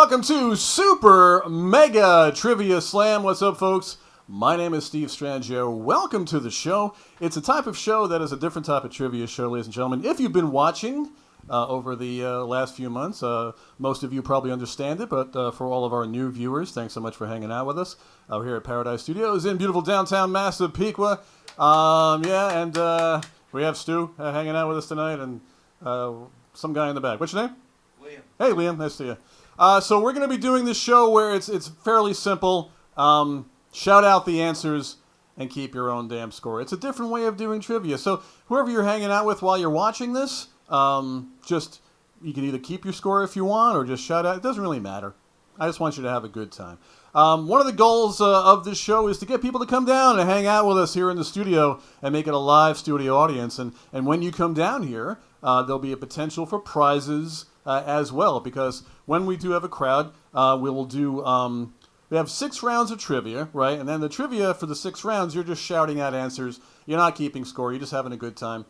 welcome to Super Mega Trivia Slam. What's up, folks? My name is Steve Strangio. Welcome to the show. It's a type of show that is a different type of trivia show, ladies and gentlemen. If you've been watching over the last few months, most of you probably understand it, but for all of our new viewers, thanks so much for hanging out with us here at Paradise Studios in beautiful downtown Massapequa. We have Stu hanging out with us tonight, and some guy in the back. What's your name? Liam. Hey, Liam. Nice to see you. So we're going to be doing this show where it's fairly simple. Shout out the answers and keep your own damn score. It's a different way of doing trivia. So whoever you're hanging out with while you're watching this, you can either keep your score if you want or just shout out. It doesn't really matter. I just want you to have a good time. One of the goals of this show is to get people to come down and hang out with us here in the studio and make it a live studio audience. And when you come down here, there'll be a potential for prizes as well, because when we do have a crowd, we will do... we have 6 rounds of trivia, right? And then the trivia for the 6 rounds, you're just shouting out answers. You're not keeping score. You're just having a good time.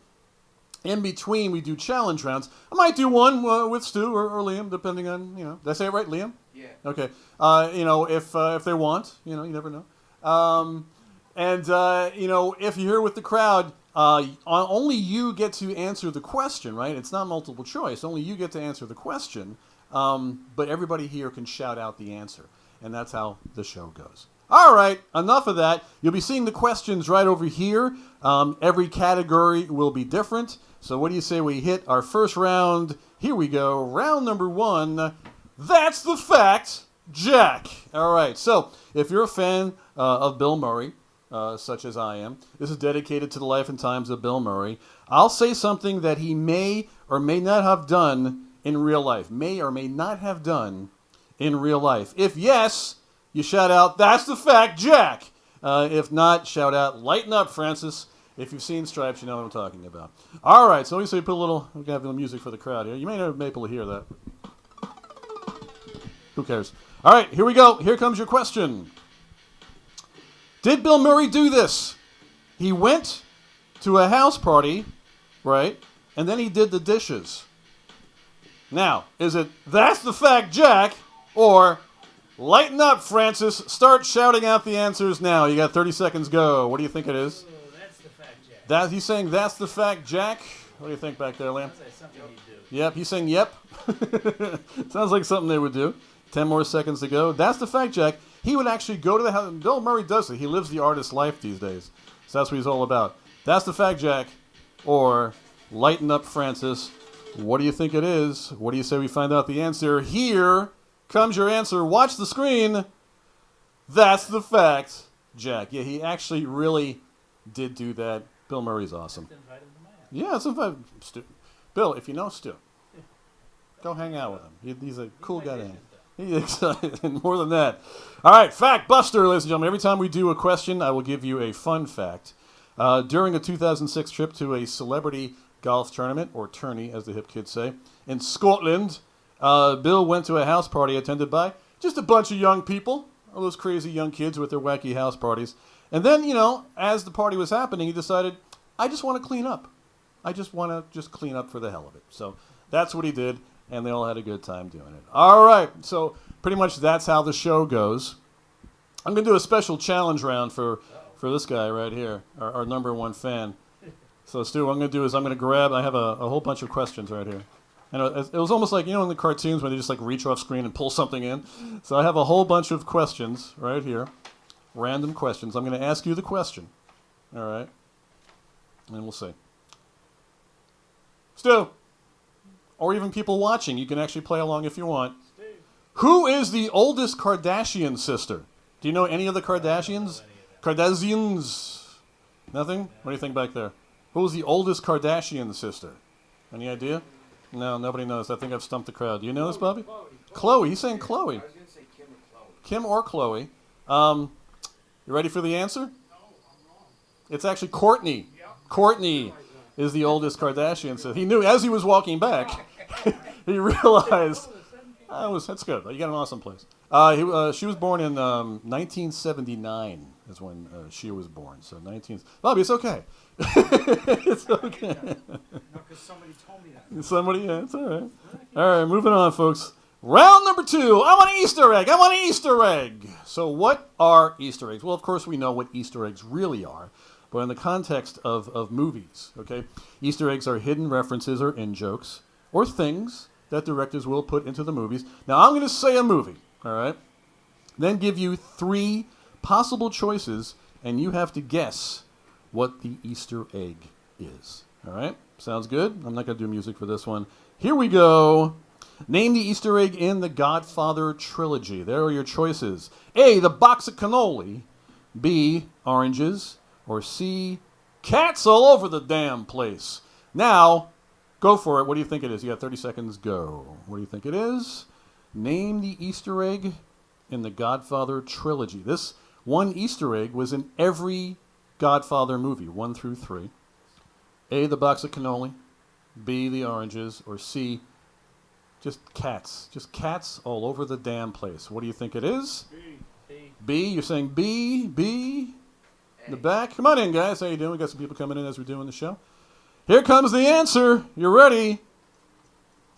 In between, we do challenge rounds. I might do one with Stu or Liam, depending on, did I say it right, Liam? Yeah. Okay. If they want, you never know. If you're here with the crowd, only you get to answer the question, right? It's not multiple choice. Only you get to answer the question. But everybody here can shout out the answer. And that's how the show goes. All right, enough of that. You'll be seeing the questions right over here. Every category will be different. So what do you say we hit our first round? Here we go. Round number 1. That's the fact, Jack. All right, so if you're a fan of Bill Murray, such as I am, this is dedicated to the life and times of Bill Murray. I'll say something that he may or may not have done in real life. May or may not have done in real life. If yes, you shout out, that's the fact, Jack. If not, shout out, lighten up, Francis. If you've seen Stripes, you know what I'm talking about. All right, so let me say, put a little, we can have a little music for the crowd here. You may not be able to hear that. Who cares? All right, here we go. Here comes your question. Did Bill Murray do this? He went to a house party, right? And then he did the dishes. Now, is it, that's the fact, Jack, or lighten up, Francis, start shouting out the answers now. You got 30 seconds, go. What do you think it is? Oh, that's the fact, Jack. He's saying that's the fact, Jack? What do you think back there, Liam? Sounds like something he'd do. Yep, he's saying yep. Sounds like something they would do. 10 more seconds to go. That's the fact, Jack. He would actually go to the house. Bill Murray does it. He lives the artist's life these days. So that's what he's all about. That's the fact, Jack, or lighten up, Francis. What do you think it is? What do you say we find out the answer? Here comes your answer. Watch the screen. That's the fact, Jack. Yeah, he actually really did do that. Bill Murray's awesome. Yeah, let's invite Stu. Bill, if you know Stu, go hang out with him. He's a cool guy to hang. He's excited. More than that. All right, Fact Buster, ladies and gentlemen. Every time we do a question, I will give you a fun fact. During a 2006 trip to a celebrity golf tournament, or tourney, as the hip kids say, in Scotland, Bill went to a house party attended by just a bunch of young people, all those crazy young kids with their wacky house parties. And then, as the party was happening, he decided, I just want to clean up. I just want to just clean up for the hell of it. So that's what he did, and they all had a good time doing it. All right, so pretty much that's how the show goes. I'm going to do a special challenge round for this guy right here, our number 1 fan. So, Stu, what I'm going to do is I'm going to grab, I have a whole bunch of questions right here. And it was almost like, in the cartoons when they just reach off screen and pull something in. So I have a whole bunch of questions right here, random questions. I'm going to ask you the question, all right? And we'll see. Stu, or even people watching, you can actually play along if you want. Steve. Who is the oldest Kardashian sister? Do you know any of the Kardashians? Kardashians? Nothing? What do you think back there? Who's the oldest Kardashian sister? Any idea? No, nobody knows. I think I've stumped the crowd. Do you know this, Bobby? Chloe. He's saying Chloe. I was going to say Kim or Chloe. Kim or Chloe. You ready for the answer? No, I'm wrong. It's actually Courtney. Yep. Courtney is the oldest Kardashian sister. He knew as he was walking back. He realized. That's good. You got an awesome place. She was born in 1979 is when she was born. So Bobby, it's okay. It's okay. No, because somebody told me that. Somebody, yeah, it's all right. All right, moving on, folks. Round number 2. I want an Easter egg. I want an Easter egg. So what are Easter eggs? Well, of course, we know what Easter eggs really are. But in the context of movies, okay, Easter eggs are hidden references or in-jokes or things that directors will put into the movies. Now, I'm going to say a movie, all right? Then give you 3 possible choices, and you have to guess what the Easter egg is. All right? Sounds good? I'm not going to do music for this one. Here we go. Name the Easter egg in the Godfather trilogy. There are your choices. A, the box of cannoli. B, oranges. Or C, cats all over the damn place. Now, go for it. What do you think it is? You got 30 seconds. Go. What do you think it is? Name the Easter egg in the Godfather trilogy. This one Easter egg was in every Godfather movie, 1 through 3. A, the box of cannoli. B, the oranges. Or C, just cats. Just cats all over the damn place. What do you think it is? B. You're saying B. B. In the back. Come on in, guys. How you doing? We got some people coming in as we're doing the show. Here comes the answer. You ready?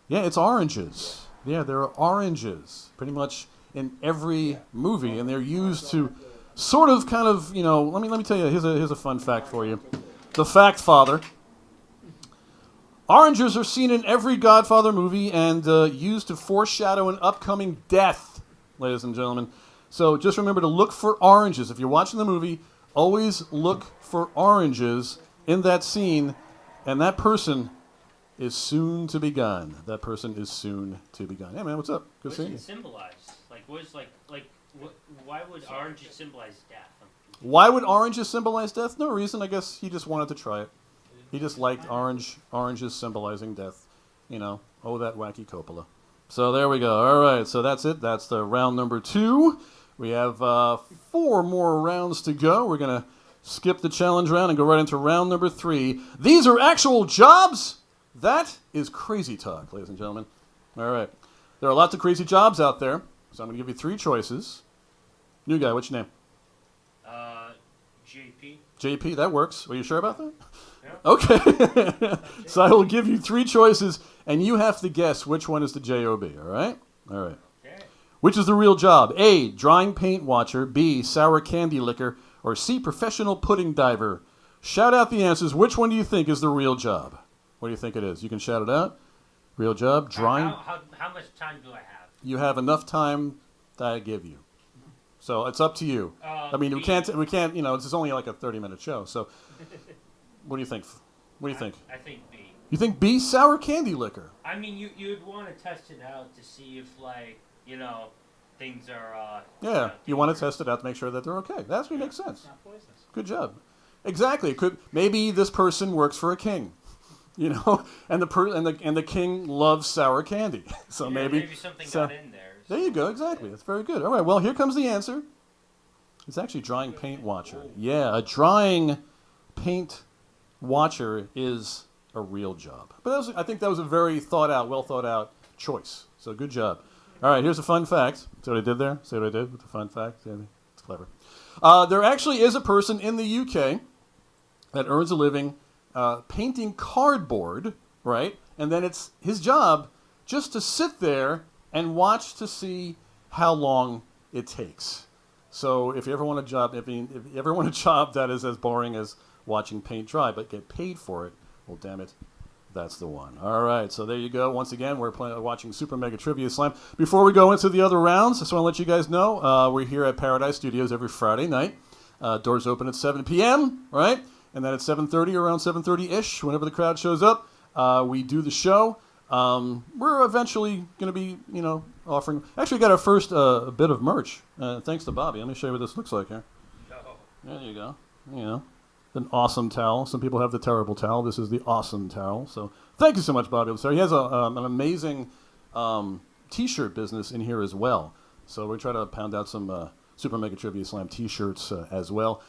Yeah, it's oranges. Yeah, there are oranges pretty much in every movie, and they're used to sort of, kind of, you know. Let me tell you. Here's a fun fact for you. The Fact Father. Oranges are seen in every Godfather movie and used to foreshadow an upcoming death, ladies and gentlemen. So just remember to look for oranges. If you're watching the movie, always look for oranges in that scene, and that person is soon to be gone. That person is soon to be gone. Hey, man, what's up? Good seeing you. What does it symbolize? Like, why would oranges symbolize death? Why would oranges symbolize death? No reason. I guess he just wanted to try it. He just liked oranges symbolizing death. You know, oh, that wacky Coppola. So there we go. All right, so that's it. That's the round number 2. We have 4 more rounds to go. We're going to skip the challenge round and go right into round number 3. These are actual jobs. That is crazy talk, ladies and gentlemen. All right. There are lots of crazy jobs out there, so I'm going to give you 3 choices. New guy, what's your name? JP. JP, that works. Are you sure about that? Yeah. Okay. So I will give you 3 choices, and you have to guess which one is the J-O-B, all right? All right. Okay. Which is the real job? A, drying paint watcher. B, sour candy licker. Or C, professional pudding diver. Shout out the answers. Which one do you think is the real job? What do you think it is? You can shout it out. Real job, drying. How much time do I have? You have enough time that I give you. So it's up to you. I mean, we can't, you know, this is only like a 30-minute show. So what do you think? What do you think? I think B. You think B, sour candy liquor? I mean, you'd want to test it out to see if, like, you know, things are... Yeah, you want to test it out to make sure that they're okay. That actually makes sense. Good job. Exactly. Maybe this person works for a king, you know, and the king loves sour candy. So yeah, maybe something got in there. There you go. Exactly. That's very good. All right. Well, here comes the answer. It's actually drying paint watcher. Yeah, a drying paint watcher is a real job. But I think that was a very well thought out choice. So good job. All right, here's a fun fact. See what I did there? See what I did with the fun fact? Yeah, it's clever. There actually is a person in the UK that earns a living painting cardboard, right? And then it's his job just to sit there and watch to see how long it takes. So if you ever want a job, if you ever want a job that is as boring as watching paint dry, but get paid for it, well, damn it, that's the one. All right, so there you go. Once again, we're watching Super Mega Trivia Slam. Before we go into the other rounds, I just want to let you guys know we're here at Paradise Studios every Friday night. Doors open at 7 p.m., right? And then at 7:30, around 7:30-ish, whenever the crowd shows up, we do the show. We're eventually going to be, you know, offering... Actually, we got our first bit of merch, thanks to Bobby. Let me show you what this looks like here. There you go. You know, an awesome towel. Some people have the terrible towel. This is the awesome towel. So thank you so much, Bobby. So he has an amazing T-shirt business in here as well. So we try to pound out some Super Mega Trivia Slam T-shirts as well.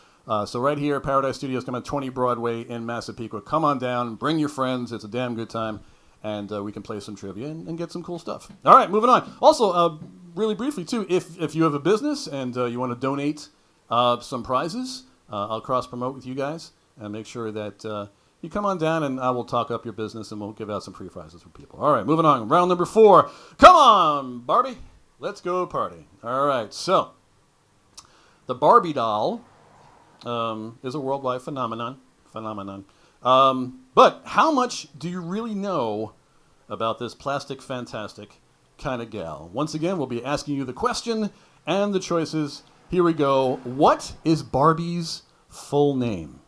So right here, Paradise Studios, come on 20 Broadway in Massapequa. Come on down. Bring your friends. It's a damn good time. And we can play some trivia and get some cool stuff. All right, moving on. Also, really briefly, too, if you have a business and you want to donate some prizes, I'll cross-promote with you guys and make sure that you come on down and I will talk up your business and we'll give out some free prizes for people. All right, moving on. Round number 4. Come on, Barbie. Let's go party. All right, so the Barbie doll is a worldwide phenomenon. But how much do you really know about this plastic fantastic kind of gal? Once again, we'll be asking you the question and the choices. Here we go. What is Barbie's full name?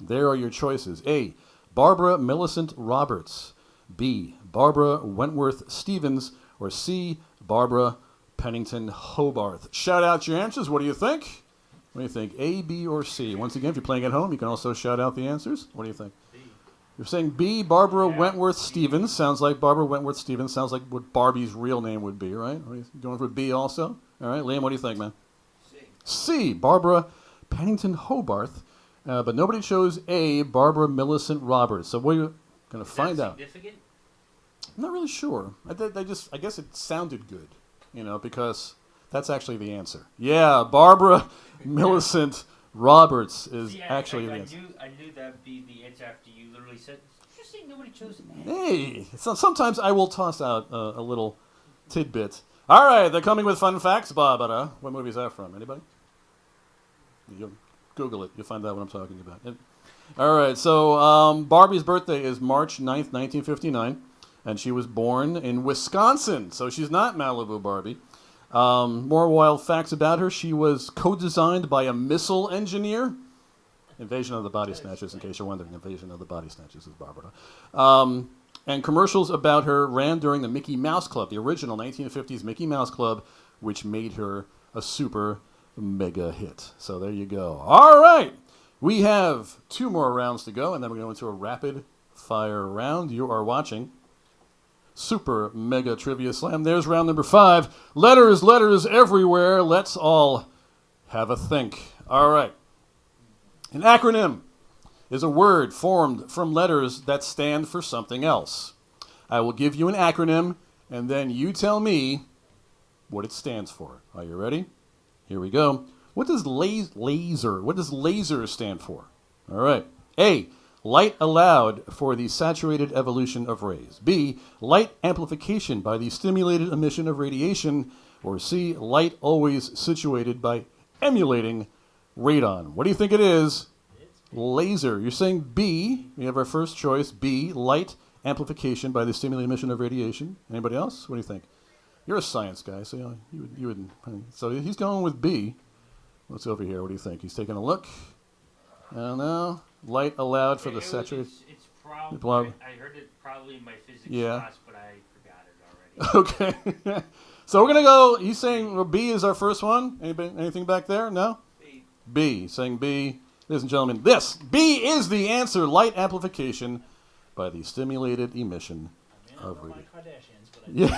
There are your choices. A, Barbara Millicent Roberts. B, Barbara Wentworth Stevens. Or C, Barbara Pennington Hobarth. Shout out your answers. What do you think? What do you think? A, B, or C? Once again, if you're playing at home, you can also shout out the answers. What do you think? B. You're saying B, Barbara Wentworth Stevens. Sounds like Barbara Wentworth Stevens. Sounds like what Barbie's real name would be, right? Are you going for B also? All right, Liam, what do you think, man? C. C, Barbara Pennington Hobarth. But nobody chose A, Barbara Millicent Roberts. So we're going to find out. Significant? I'm not really sure. I guess it sounded good, because that's actually the answer. Yeah, Barbara Millicent Roberts is actually the answer. I knew that'd be the answer after you literally said, did you say nobody chose A? Hey, so sometimes I will toss out a little tidbit. All right, they're coming with fun facts, Barbara. What movie is that from? Anybody? You'll Google it. You'll find out what I'm talking about. All right, so Barbie's birthday is March 9th, 1959, and she was born in Wisconsin, so she's not Malibu Barbie. More wild facts about her. She was co-designed by a missile engineer. Invasion of the Body Snatchers, in case you're wondering. Invasion of the Body Snatchers is Barbara. And commercials about her ran during the Mickey Mouse Club, the original 1950s Mickey Mouse Club, which made her a super mega hit. So there you go. All right. We have 2 more rounds to go, and then we're going to go into a rapid fire round. You are watching Super Mega Trivia Slam. There's round number 5. Letters everywhere. Let's all have a think. All right. An acronym is a word formed from letters that stand for something else. I will give you an acronym, and then you tell me what it stands for. Are you ready? Here we go. What does laser stand for? All right. A, light allowed for the saturated evolution of rays. B, light amplification by the stimulated emission of radiation. Or C, light always situated by emulating radon. What do you think it is? Laser. You're saying B. We have our first choice. B, light amplification by the stimulated emission of radiation. Anybody else? What do you think? You're a science guy, so you would. So he's going with B. What's over here? What do you think? He's taking a look. I don't know. Light allowed for the saturated. It's probably. I heard it probably in my physics class, but I forgot it already. Okay. So we're gonna go. He's saying B is our first one. Anything back there? No. B. B. Saying B. Ladies and gentlemen, this B is the answer. Light amplification by the stimulated emission of radiation. Yeah,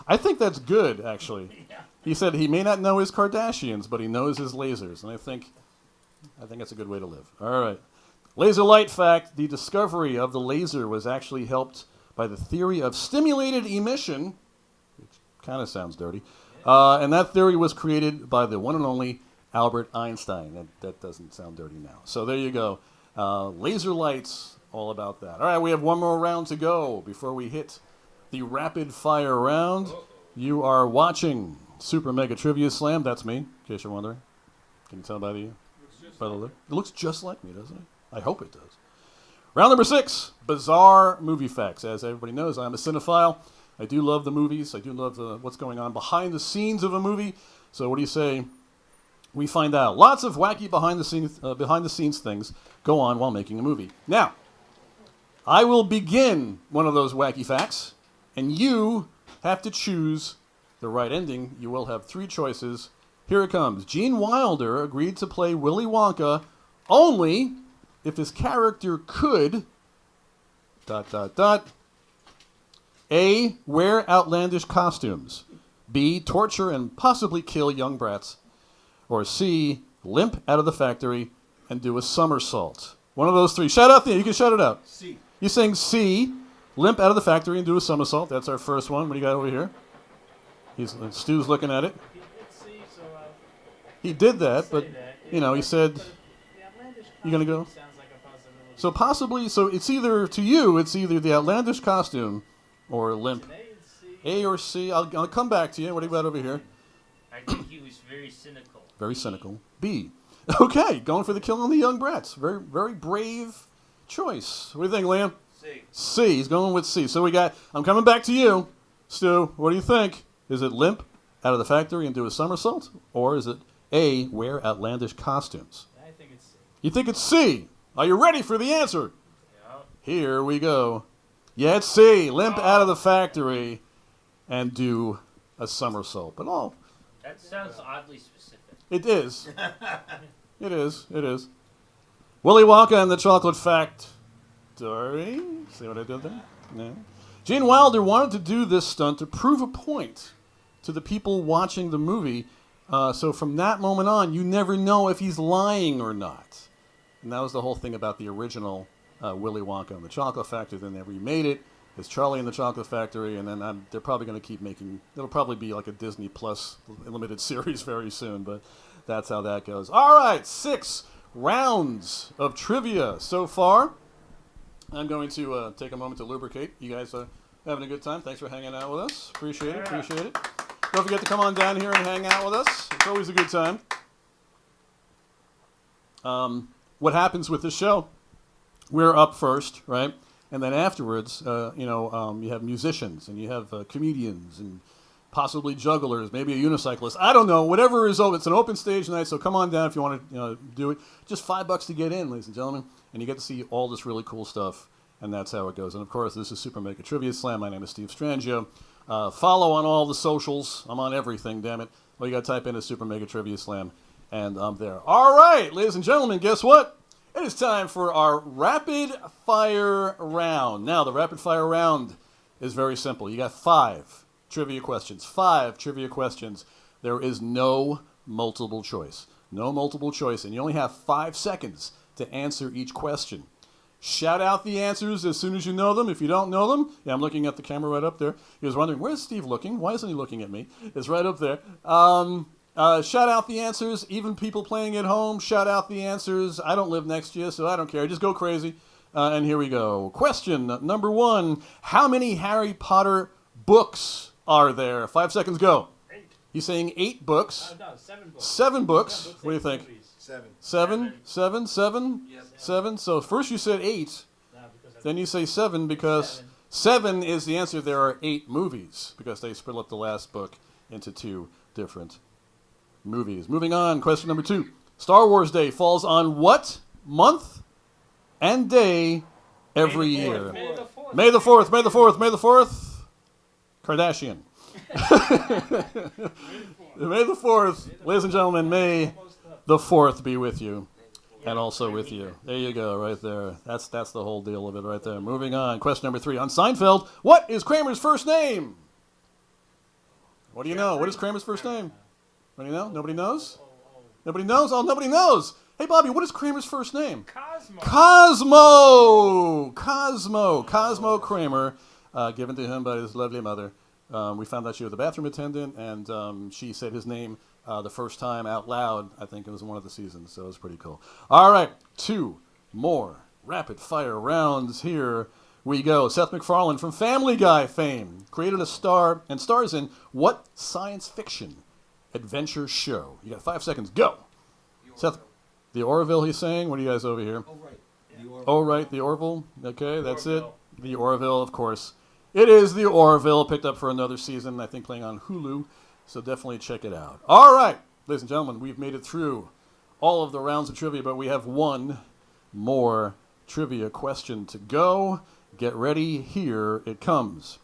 I think that's good, actually. Yeah. He said he may not know his Kardashians, but he knows his lasers, and I think that's a good way to live. All right. Laser light fact, the discovery of the laser was actually helped by the theory of stimulated emission, which kind of sounds dirty, and that theory was created by the one and only Albert Einstein. That doesn't sound dirty now. So there you go. Laser lights, all about that. All right, we have 1 more round to go before we hit the rapid fire round. You are watching Super Mega Trivia Slam. That's me, in case you're wondering. Can you tell by the look? It looks just like me, doesn't it? I hope it does. Round number 6, bizarre movie facts. As everybody knows, I'm a cinephile. I do love the movies. I do love what's going on behind the scenes of a movie. So what do you say we find out? Lots of wacky behind the scenes things go on while making a movie. Now, I will begin one of those wacky facts, and you have to choose the right ending. You will have 3 choices. Here it comes. Gene Wilder agreed to play Willy Wonka only if his character could ... A, wear outlandish costumes. B, torture and possibly kill young brats. Or C, limp out of the factory and do a somersault. One of those 3. Shout out there. You can shout it out. C. You're saying C, limp out of the factory and do a somersault. That's our first one. What do you got over here? Stu's looking at it. He did see, so He did that, but, that, he said, the outlandish you gonna go? Sounds like a possibility. So possibly, so it's either, to you, it's either the outlandish costume or limp. A or C. I'll come back to you. What do you got over here? I think he was very cynical. Very cynical. B. Okay, going for the killing of the young brats. Very, very brave choice. What do you think, Liam? C. C. He's going with C. So we got, I'm coming back to you, Stu. What do you think? Is it limp out of the factory and do a somersault? Or is it A, wear outlandish costumes? I think it's C. You think it's C? Are you ready for the answer? Yeah. Here we go. Yeah, it's C. Limp out of the factory and do a somersault. But all, That sounds oddly specific. it is. It is. It is. Willy Wonka and the Chocolate Factory. See what I did there? No. Gene Wilder wanted to do this stunt to prove a point to the people watching the movie. So from that moment on, you never know if he's lying or not. And that was the whole thing about the original Willy Wonka and the Chocolate Factory. Then they remade it as Charlie and the Chocolate Factory, and then they're probably going to keep making. It'll probably be like a Disney Plus limited series very soon, but that's how that goes. All right, 6 rounds of trivia so far. I'm going to take a moment to lubricate. You guys having a good time? Thanks for hanging out with us. Appreciate it. Appreciate it. Don't forget to come on down here and hang out with us. It's always a good time. What happens with this show? We're up first, right? And then afterwards, you have musicians and you have comedians and possibly jugglers, maybe a unicyclist. I don't know. Whatever is open. It's an open stage night, so come on down if you want to do it. Just $5 to get in, ladies and gentlemen, and you get to see all this really cool stuff. And that's how it goes. And of course, this is Super Mega Trivia Slam. My name is Steve Strangio. Follow on all the socials. I'm on everything. Damn it! All you got to type in is Super Mega Trivia Slam, and I'm there. All right, ladies and gentlemen, guess what? It is time for our rapid fire round. Now, the rapid fire round is very simple. You got 5 trivia questions. 5 trivia questions. There is no multiple choice. No multiple choice. And you only have 5 seconds to answer each question. Shout out the answers as soon as you know them. If you don't know them, yeah, I'm looking at the camera right up there. He was wondering, where's Steve looking? Why isn't he looking at me? It's right up there. Shout out the answers. Even people playing at home, shout out the answers. I don't live next to you, so I don't care. Just go crazy. And here we go. Question number 1. How many Harry Potter books are there? 5 seconds, go. 8. He's saying 8 books. No, 7 books. 7 books. What do you think? Movies. 7. 7? 7? 7? Yes. 7? So first you said 8. No, because Then you say 7 because 7 is the answer. There are 8 movies because they split up the last book into 2 different movies. Moving on, question number 2. Star Wars Day falls on what month and day every year? May the 4th. May the 4th, May the 4th, May the 4th. Kardashian. May the 4th, ladies and gentlemen, may the 4th be with you. And also with you. There you go, right there. That's the whole deal of it right there. Moving on. Question number 3. On Seinfeld, what is Kramer's first name? What do you know? What is Kramer's first name? What do you know? Nobody knows? Nobody knows? Oh, nobody knows. Hey, Bobby, what is Kramer's first name? Cosmo. Cosmo Kramer, given to him by his lovely mother. We found out she was a bathroom attendant, and she said his name the first time out loud. I think it was in one of the seasons, so it was pretty cool. All right, 2 more rapid fire rounds. Here we go. Seth MacFarlane from Family Guy fame created a star and stars in what science fiction adventure show? You got 5 seconds. Go. Seth, the Orville he's saying. What are you guys over here? Oh, right. Oh, right, the Orville. Okay, that's it. The Orville, of course. It is the Orville, picked up for another season, I think playing on Hulu, so definitely check it out. All right, ladies and gentlemen, we've made it through all of the rounds of trivia, but we have one more trivia question to go. Get ready, here it comes.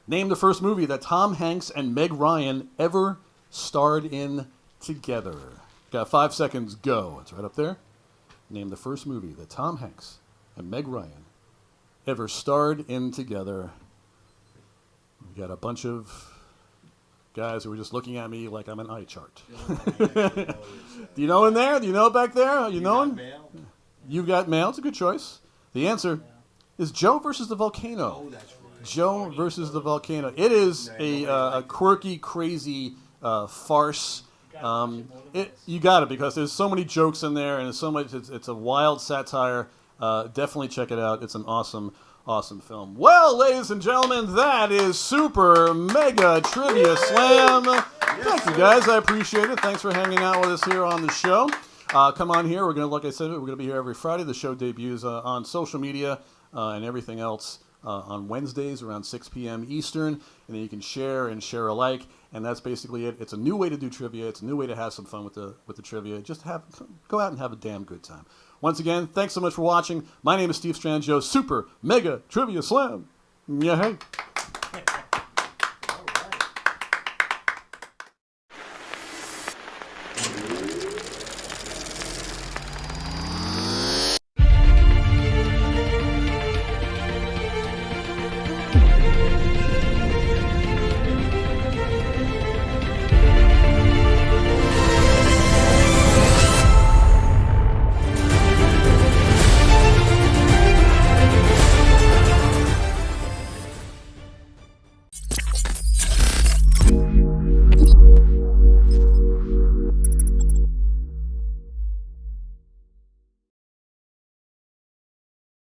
Name the first movie that Tom Hanks and Meg Ryan ever starred in together. Got 5 seconds, go. It's right up there. Name the first movie that Tom Hanks and Meg Ryan ever starred in together. We got a bunch of guys who were just looking at me like I'm an eye chart. Do you know in there? Do you know back there? You know him? You've got mail. It's a good choice. The answer is Joe versus the Volcano. Oh, that's right. Joe versus the Volcano. It is a quirky, crazy farce. You got it because there's so many jokes in there and so much. It's a wild satire. Definitely check it out. It's an awesome, awesome film. Well, ladies and gentlemen, that is Super Mega Trivia Slam. Thank you, guys. I appreciate it. Thanks for hanging out with us here on the show. Come on here. We're gonna, like I said, we're gonna be here every Friday. The show debuts on social media and everything else on Wednesdays around 6 p.m. Eastern, and then you can share and share alike. And that's basically it. It's a new way to do trivia. It's a new way to have some fun with the trivia. Just go out and have a damn good time. Once again, thanks so much for watching. My name is Steve Strangio. Super Mega Trivia Slam. Yeah, hey.